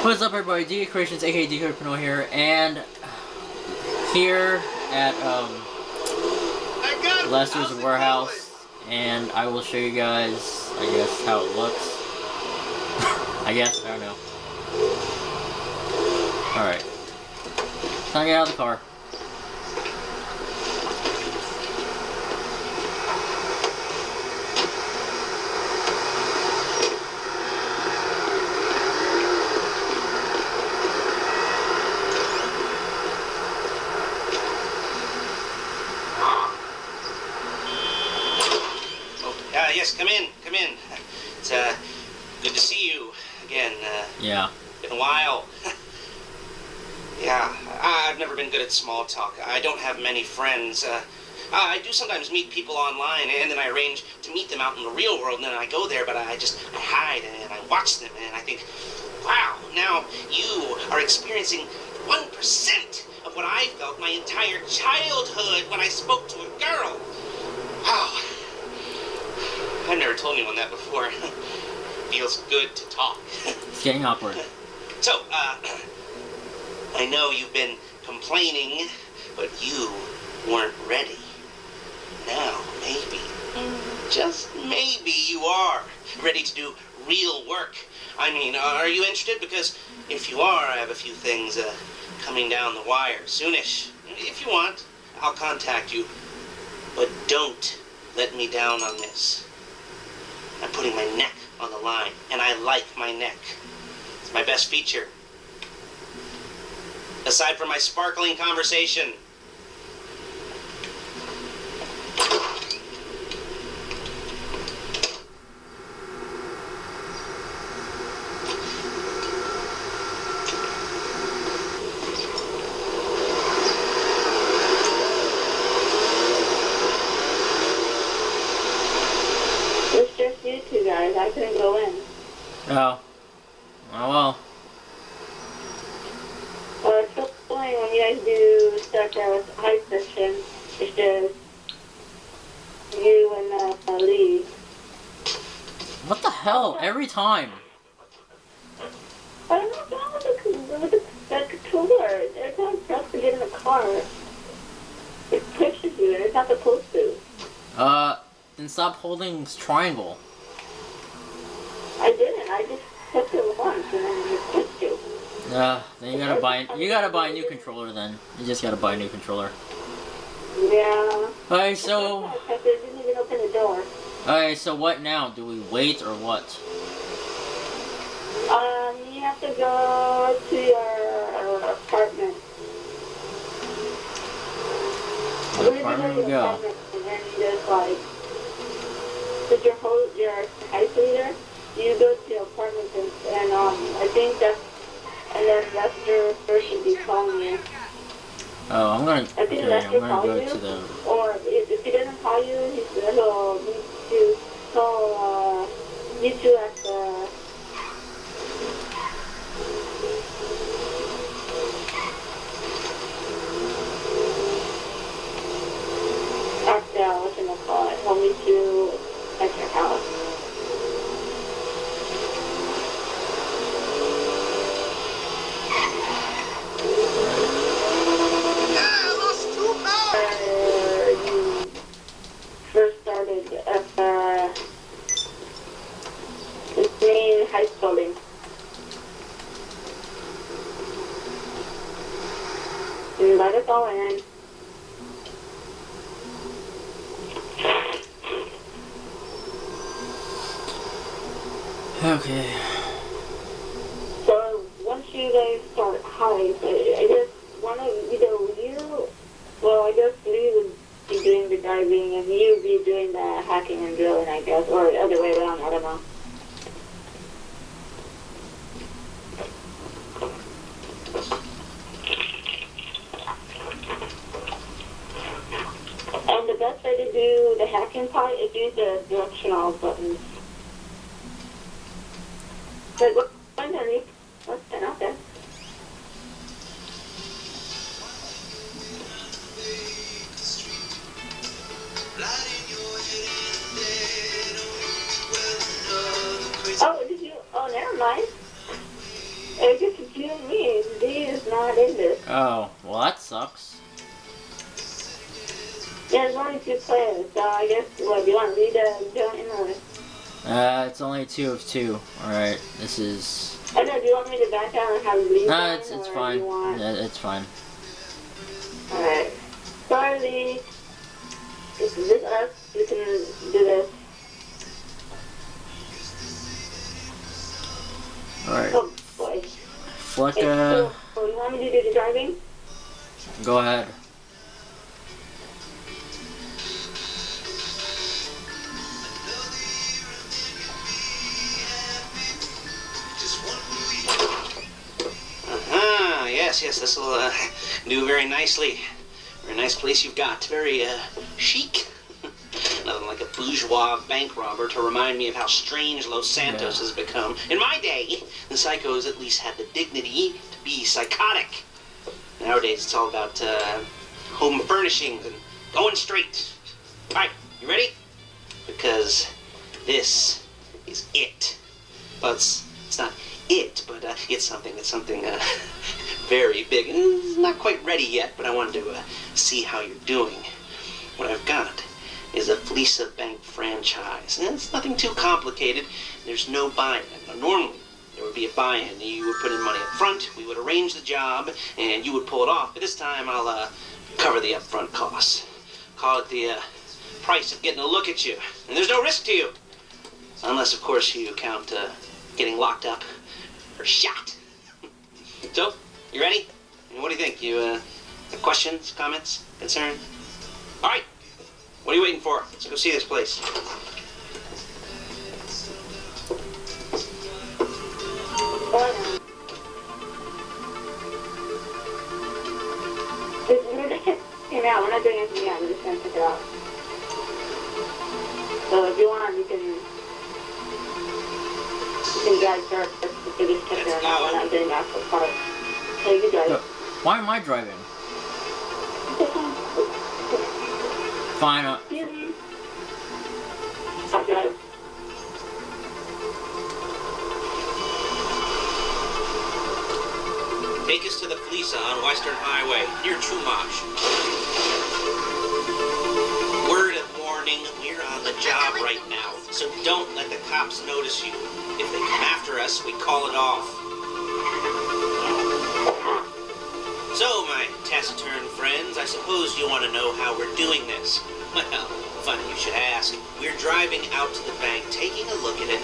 What's up, everybody? DK Creations, aka DK Pino here, and here at Lester's warehouse, and I will show you guys, I guess, how it looks. I don't know. Alright. Time to get out of the car. Yes, come in. It's good to see you again. Yeah. Been a while. Yeah, I've never been good at small talk. I don't have many friends. I do sometimes meet people online, and then I arrange to meet them out in the real world, and then I go there, but I hide, and I watch them, and I think, wow, now you are experiencing 1% of what I felt my entire childhood when I spoke to a girl. Wow. I've never told anyone that before. Feels good to talk. It's getting awkward. So, I know you've been complaining, but you weren't ready. Now, maybe, just maybe you are ready to do real work. I mean, are you interested? Because if you are, I have a few things coming down the wire soonish. If you want, I'll contact you. But don't let me down on this. I'm putting my neck on the line, and I like my neck. It's my best feature. Aside from my sparkling conversation. You two guys, I couldn't go in. Oh. Oh well. Well, it's so funny when you guys do such a high session. It's just you and Lee. What the hell? Every time. I don't know what's wrong with the controller. Every time I'm supposed to get in the car, it pushes you and it's not supposed to. Then stop holding triangle. I didn't. I just hit it once and then it pushed you. Then you gotta buy a new controller then. You just gotta buy a new controller. Yeah. Alright, so... It didn't even open the door. Alright, so what now? Do we wait or what? You have to go to your apartment. What apartment we go? And then you just like, with your high leader, you go to your apartment and I think that's, and then Lester first should be calling you. Oh, I'm gonna I think Lester calls go you, to the... or if he doesn't call you, he'll meet you at the... He'll meet you at your house. You first started at the main Heists building. You let us all in. Okay. So once you guys start Heists, I guess one of either you, well, I guess Lee would be doing the diving and you would be doing the hacking and drilling, I guess, or the other way around, I don't know. And the best way to do the hacking part is use the directional buttons. But what's underneath? What's that out there? Oh, did you? Oh, never mind. It's just you and me. D is not in this. Oh, well that sucks. Yeah, there's only 2 players, so I guess, what, do you want me to join or? It's only 2 of 2. Alright, this is... I don't know, do you want me to back out and have Lee No, join, it's or fine. do you want... Yeah, it's fine. Alright. Sorry, Lee. This is us. We can do this. Alright. Oh, boy. Fleeca, So, you want me to do the driving? go ahead. Yes, this will do very nicely. Very nice place you've got. Very chic. Nothing like a bourgeois bank robber to remind me of how strange Los Santos has become. In my day, the psychos at least had the dignity to be psychotic. Nowadays, it's all about home furnishings and going straight. All right, you ready? Because this is it. Well, it's not it, but it's something. It's something very big. It's not quite ready yet, but I wanted to see how you're doing. What I've got is a Fleeca Bank franchise. And it's nothing too complicated. There's no buy-in. Now, normally, there would be a buy-in. You would put in money up front, we would arrange the job, and you would pull it off. But this time, I'll cover the upfront costs. Call it the price of getting a look at you. And there's no risk to you. Unless, of course, you count getting locked up or shot. So, you ready? And what do you think? You have questions, comments, concerns? All right. What are you waiting for? Let's go see this place. Yeah, we're not doing anything yet. We're just going to check it out. So if you want, you can drive first. So just check it out. We're not doing the actual part. So you can drive. Why am I driving? Fine. I'll drive. Take us to the Fleeca on Western Highway, near Chumash. Word of warning, we're on the job right now, so don't let the cops notice you. If they come after us, we call it off. So, my taciturn friends, I suppose you want to know how we're doing this. Well, funny you should ask. We're driving out to the bank, taking a look at it,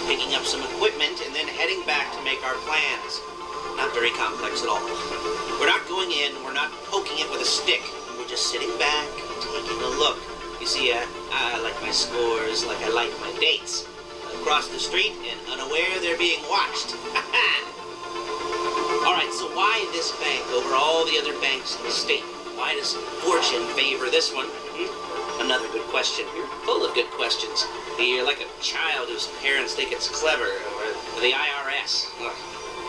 picking up some equipment, and then heading back to make our plans. Not very complex at all. We're not going in, we're not poking it with a stick. We're just sitting back, taking a look. You see, I like my scores like I like my dates. Across the street and unaware they're being watched. Alright, so why this bank over all the other banks in the state? Why does fortune favor this one? Another good question. You're full of good questions. You're like a child whose parents think it's clever, or the IRS.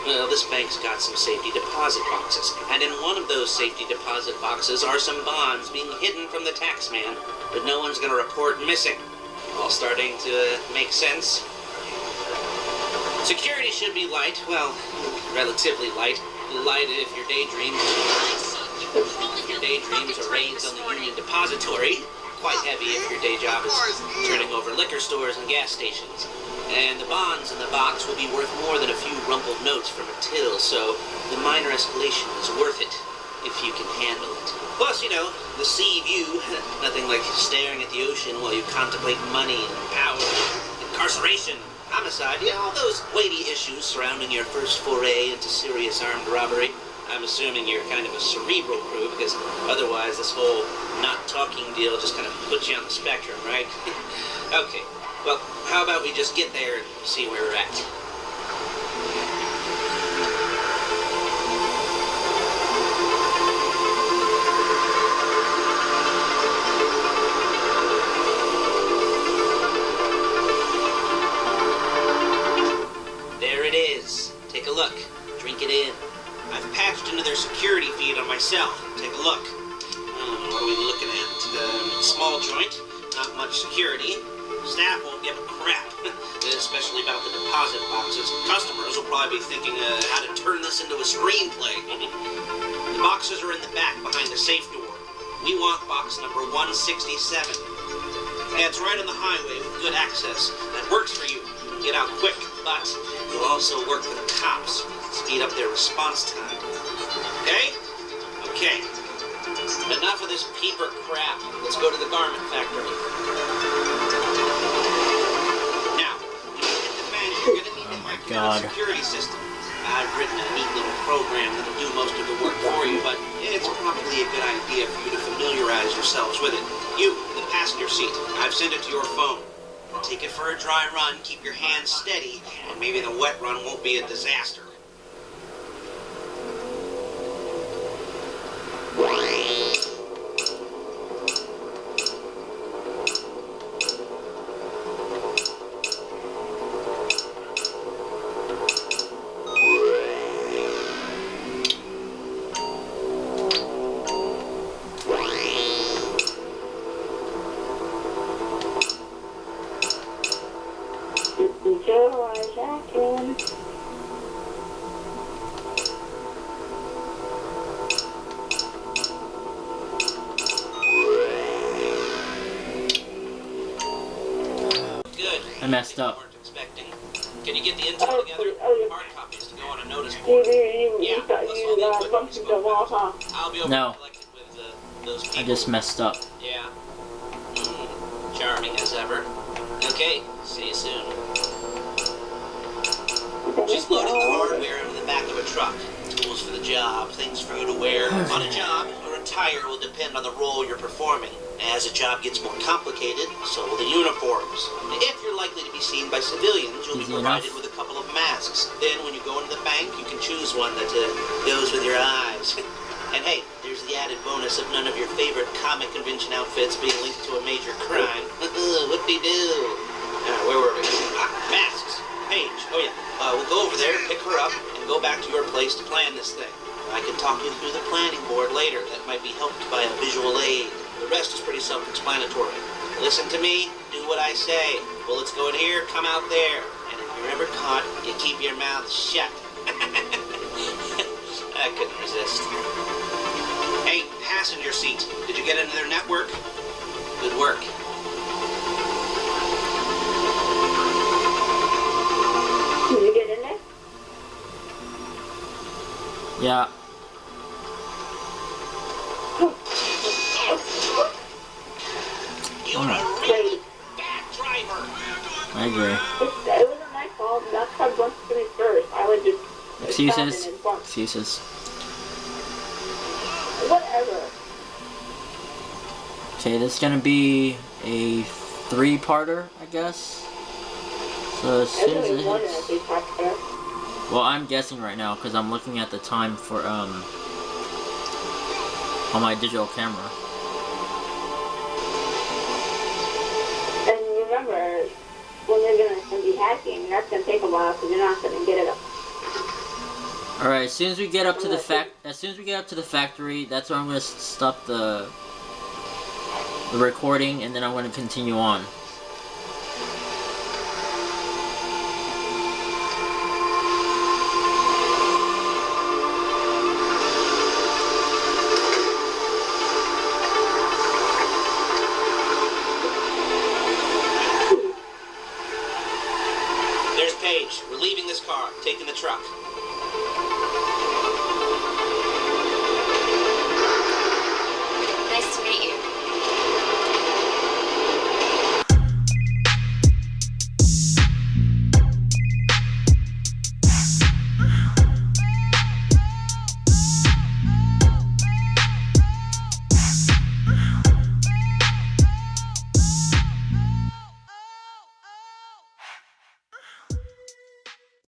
Well, this bank's got some safety deposit boxes, and in one of those safety deposit boxes are some bonds being hidden from the tax man, but no one's going to report missing. All starting to make sense. Security should be light, well, relatively light. Light if your daydreams are raids on the Union Depository. Quite heavy if your day job is turning over liquor stores and gas stations. And the bonds in the box will be worth more than a few rumpled notes from a till, so the minor escalation is worth it, if you can handle it. Plus, you know, the sea view, nothing like staring at the ocean while you contemplate money and power, incarceration, homicide, you know, all those weighty issues surrounding your first foray into serious armed robbery. I'm assuming you're kind of a cerebral crew, because otherwise this whole not talking deal just kind of puts you on the spectrum, right? Okay. Well, how about we just get there and see where we're at? There it is. Take a look. Drink it in. I've patched into their security feed on my cell. Take a look. What are we looking at? Small joint. Not much security. Staff won't give a crap, especially about the deposit boxes. Customers will probably be thinking how to turn this into a screenplay. The boxes are in the back behind the safe door. We want box number 167. Yeah, it's right on the highway with good access. That works for you. Get out quick, but you'll also work for the cops. Speed up their response time. Okay? Okay. Enough of this peeper crap. Let's go to the garment factory. Now, when you hit the bank, you're going to need to activate the security system. I've written a neat little program that'll do most of the work for you, but it's probably a good idea for you to familiarize yourselves with it. You, in the passenger seat, I've sent it to your phone. Take it for a dry run, keep your hands steady, and maybe the wet run won't be a disaster. I messed up. Can you get the intel together? Hard copies to go on a notice board. Yeah, plus all the equipment we spoke about. I'll be over collected with those people. I just messed up. Yeah. Charming as ever. Okay, see you soon. She's loading the hardware into the back of a truck. Tools for the job, things for you to wear. On a job, your attire will depend on the role you're performing. As a job gets more complicated, so will the uniforms. If you're likely to be seen by civilians, you'll be provided with a couple of masks. Then when you go into the bank, you can choose one that goes with your eyes. And hey, there's the added bonus of none of your favorite comic convention outfits being linked to a major crime. Whoop-de-doo. Where were we? Masks. Paige. Oh yeah. We'll go over there, pick her up, and go back to your place to plan this thing. I can talk you through the planning board later. That might be helped by a visual aid. The rest is pretty self-explanatory. Listen to me, do what I say. Bullets go in here, come out there. And if you're ever caught, you keep your mouth shut. I couldn't resist. Hey, passenger seat. Did you get into their network? Good work. Did you get in there? Yeah. You're a really bad driver. I agree. It wasn't my fault. That car bumped to me first. I would just... Excuses. Excuses. Whatever. Okay, this is gonna be a 3-parter, I guess. So as soon as it hits... Well, I'm guessing right now because I'm looking at the time for on my digital camera. And remember, when you're gonna be hacking, that's gonna take a while because you're not gonna get it up. All right, as soon as we get up to the factory, that's where I'm gonna stop the recording, and then I'm gonna continue on. There's Paige. We're leaving this car, taking the truck.